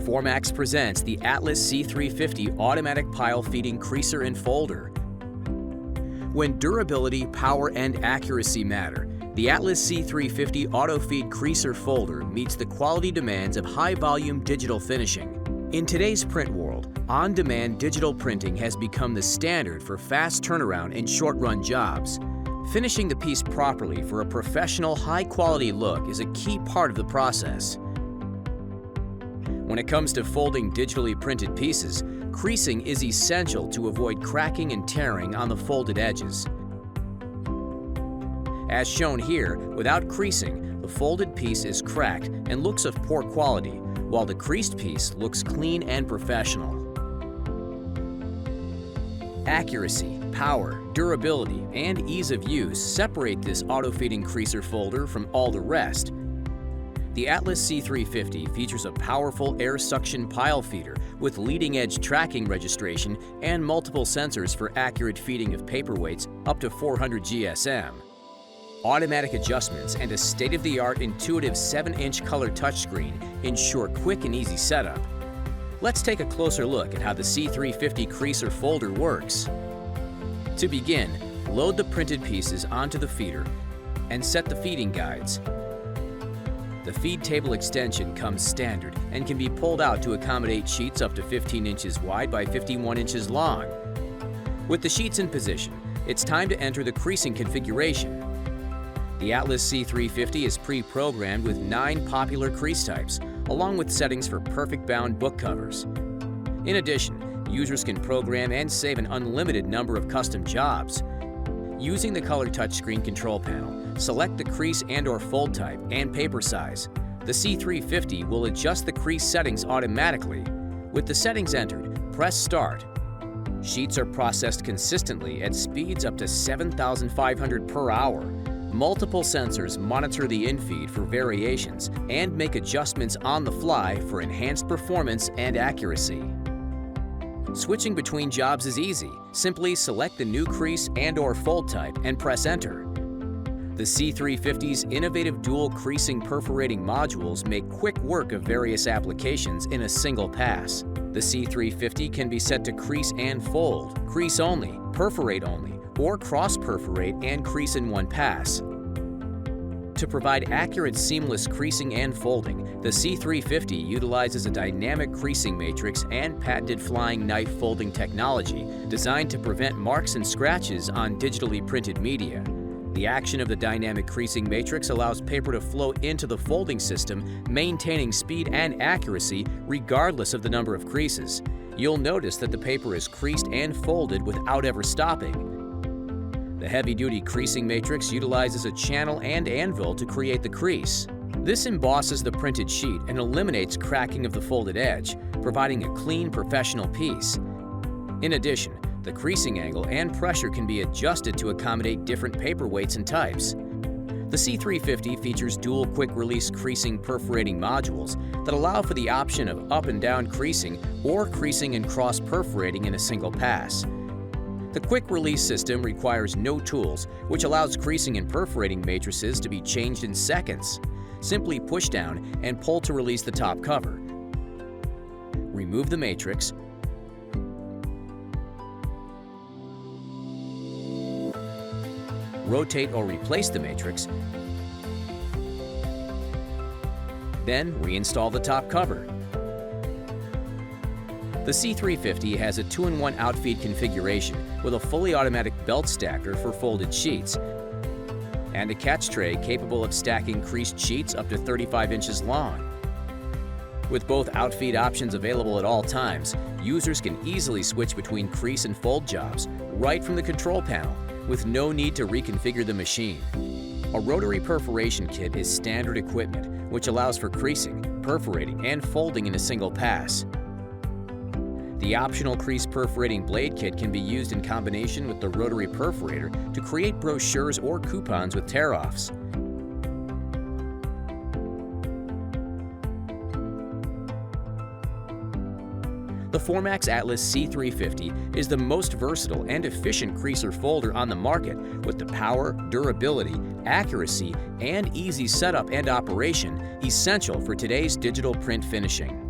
Formax presents the Atlas C350 automatic pile feeding creaser and folder. When durability, power, and accuracy matter, the Atlas C350 auto feed creaser folder meets the quality demands of high-volume digital finishing. In today's print world, on-demand digital printing has become the standard for fast turnaround and short-run jobs. Finishing the piece properly for a professional, high-quality look is a key part of the process. When it comes to folding digitally printed pieces, creasing is essential to avoid cracking and tearing on the folded edges. As shown here, without creasing, the folded piece is cracked and looks of poor quality, while the creased piece looks clean and professional. Accuracy, power, durability, and ease of use separate this auto-feeding creaser folder from all the rest. The Atlas C350 features a powerful air suction pile feeder with leading-edge tracking registration and multiple sensors for accurate feeding of paperweights up to 400 GSM. Automatic adjustments and a state-of-the-art intuitive 7-inch color touchscreen ensure quick and easy setup. Let's take a closer look at how the C350 creaser folder works. To begin, load the printed pieces onto the feeder and set the feeding guides. The feed table extension comes standard and can be pulled out to accommodate sheets up to 15 inches wide by 51 inches long. With the sheets in position, it's time to enter the creasing configuration. The Atlas C350 is pre-programmed with 9 popular crease types, along with settings for perfect bound book covers. In addition, users can program and save an unlimited number of custom jobs. Using the color touchscreen control panel, select the crease and/or fold type and paper size. The C350 will adjust the crease settings automatically. With the settings entered, press Start. Sheets are processed consistently at speeds up to 7,500 per hour. Multiple sensors monitor the infeed for variations and make adjustments on the fly for enhanced performance and accuracy. Switching between jobs is easy. Simply select the new crease and/or fold type and press Enter. The C350's innovative dual creasing perforating modules make quick work of various applications in a single pass. The C350 can be set to crease and fold, crease only, perforate only, or cross-perforate and crease in one pass. To provide accurate seamless creasing and folding, the C350 utilizes a dynamic creasing matrix and patented flying knife folding technology designed to prevent marks and scratches on digitally printed media. The action of the dynamic creasing matrix allows paper to flow into the folding system, maintaining speed and accuracy regardless of the number of creases. You'll notice that the paper is creased and folded without ever stopping. The heavy-duty creasing matrix utilizes a channel and anvil to create the crease. This embosses the printed sheet and eliminates cracking of the folded edge, providing a clean, professional piece. In addition, the creasing angle and pressure can be adjusted to accommodate different paper weights and types. The C350 features dual quick-release creasing perforating modules that allow for the option of up and down creasing or creasing and cross-perforating in a single pass. The quick-release system requires no tools, which allows creasing and perforating matrices to be changed in seconds. Simply push down and pull to release the top cover. Remove the matrix. Rotate or replace the matrix. Then reinstall the top cover. The C350 has a 2-in-1 outfeed configuration with a fully automatic belt stacker for folded sheets and a catch tray capable of stacking creased sheets up to 35 inches long. With both outfeed options available at all times, users can easily switch between crease and fold jobs right from the control panel with no need to reconfigure the machine. A rotary perforation kit is standard equipment, which allows for creasing, perforating, and folding in a single pass. The optional crease perforating blade kit can be used in combination with the rotary perforator to create brochures or coupons with tear-offs. The Formax Atlas C350 is the most versatile and efficient creaser folder on the market with the power, durability, accuracy, and easy setup and operation essential for today's digital print finishing.